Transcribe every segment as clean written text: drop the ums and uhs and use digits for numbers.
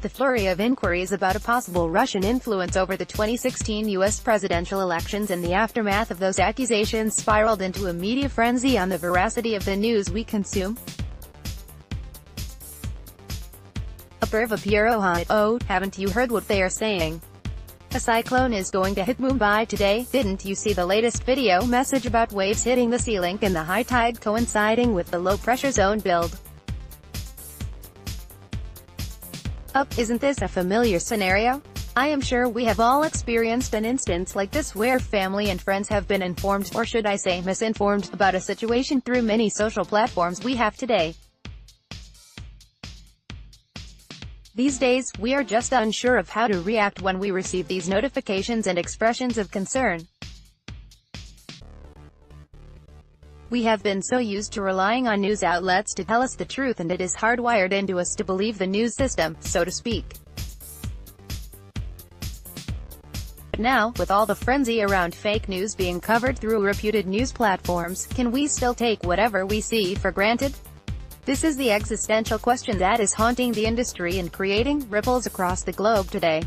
The flurry of inquiries about a possible Russian influence over the 2016 U.S. presidential elections and the aftermath of those accusations spiraled into a media frenzy on the veracity of the news we consume. Aperva Piero, oh, haven't you heard what they are saying? A cyclone is going to hit Mumbai today. Didn't you see the latest video message about waves hitting the sea link and the high tide coinciding with the low-pressure zone build? Isn't this a familiar scenario? I am sure we have all experienced an instance like this where family and friends have been informed, or should I say misinformed, about a situation through many social platforms we have today. These days, we are just unsure of how to react when we receive these notifications and expressions of concern. We have been so used to relying on news outlets to tell us the truth, and it is hardwired into us to believe the news system, so to speak. But now, with all the frenzy around fake news being covered through reputed news platforms, can we still take whatever we see for granted? This is the existential question that is haunting the industry and creating ripples across the globe today.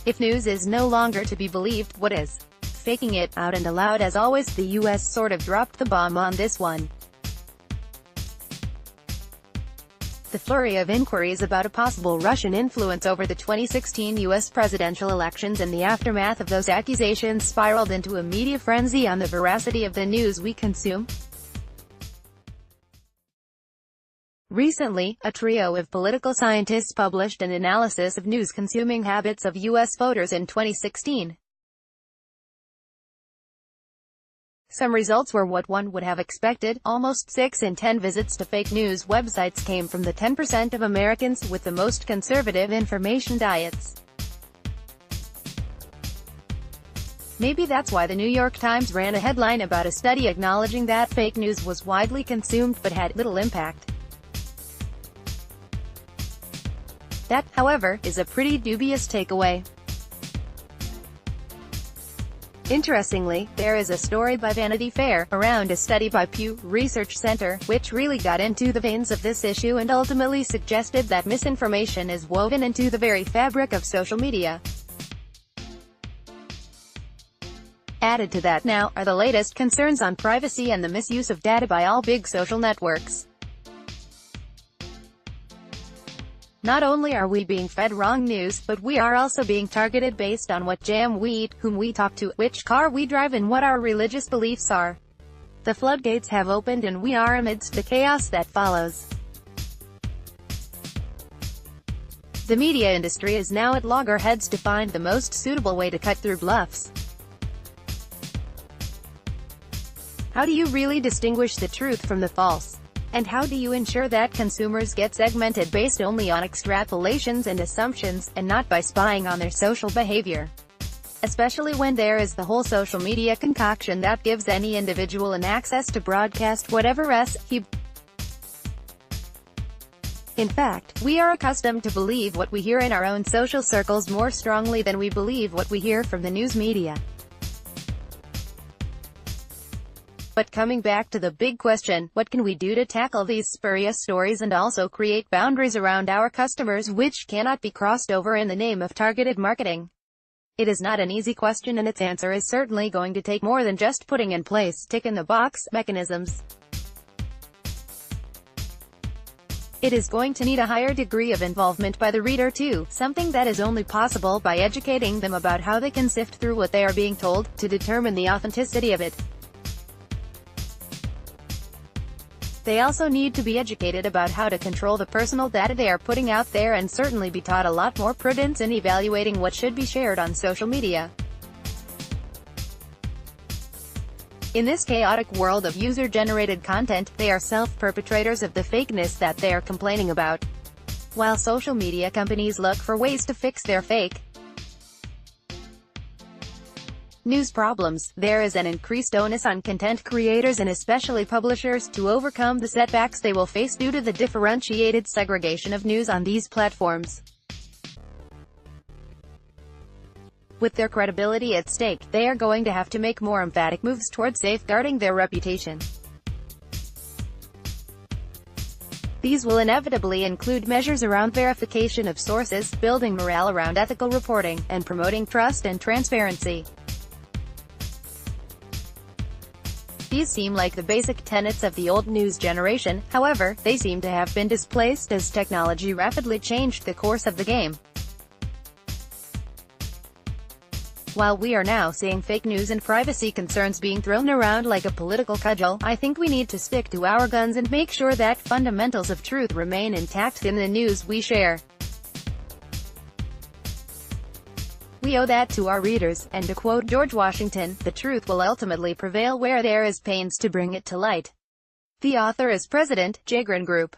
If news is no longer to be believed, what is? Faking it out and aloud as always, the US sort of dropped the bomb on this one. The flurry of inquiries about a possible Russian influence over the 2016 US presidential elections and the aftermath of those accusations spiraled into a media frenzy on the veracity of the news we consume. Recently, a trio of political scientists published an analysis of news-consuming habits of US voters in 2016. Some results were what one would have expected. Almost 6 in 10 visits to fake news websites came from the 10% of Americans with the most conservative information diets. Maybe that's why the New York Times ran a headline about a study acknowledging that fake news was widely consumed but had little impact. That, however, is a pretty dubious takeaway. Interestingly, there is a story by Vanity Fair, around a study by Pew Research Center, which really got into the veins of this issue and ultimately suggested that misinformation is woven into the very fabric of social media. Added to that now, are the latest concerns on privacy and the misuse of data by all big social networks. Not only are we being fed wrong news, but we are also being targeted based on what jam we eat, whom we talk to, which car we drive, and what our religious beliefs are. The floodgates have opened and we are amidst the chaos that follows. The media industry is now at loggerheads to find the most suitable way to cut through bluffs. How do you really distinguish the truth from the false? And how do you ensure that consumers get segmented based only on extrapolations and assumptions, and not by spying on their social behavior? Especially when there is the whole social media concoction that gives any individual an access to broadcast whatever he. In fact, we are accustomed to believe what we hear in our own social circles more strongly than we believe what we hear from the news media. But coming back to the big question, what can we do to tackle these spurious stories and also create boundaries around our customers which cannot be crossed over in the name of targeted marketing? It is not an easy question, and its answer is certainly going to take more than just putting in place tick-in-the-box mechanisms. It is going to need a higher degree of involvement by the reader too, something that is only possible by educating them about how they can sift through what they are being told, to determine the authenticity of it. They also need to be educated about how to control the personal data they are putting out there, and certainly be taught a lot more prudence in evaluating what should be shared on social media. In this chaotic world of user-generated content, they are self-perpetrators of the fakeness that they are complaining about. While social media companies look for ways to fix their fake news problems, there is an increased onus on content creators and especially publishers to overcome the setbacks they will face due to the differentiated segregation of news on these platforms. With their credibility at stake, they are going to have to make more emphatic moves towards safeguarding their reputation. These will inevitably include measures around verification of sources, building morale around ethical reporting, and promoting trust and transparency. These seem like the basic tenets of the old news generation, however, they seem to have been displaced as technology rapidly changed the course of the game. While we are now seeing fake news and privacy concerns being thrown around like a political cudgel, I think we need to stick to our guns and make sure that fundamentals of truth remain intact in the news we share. We owe that to our readers, and to quote George Washington, "The truth will ultimately prevail where there is pains to bring it to light." The author is President, Jagran Group.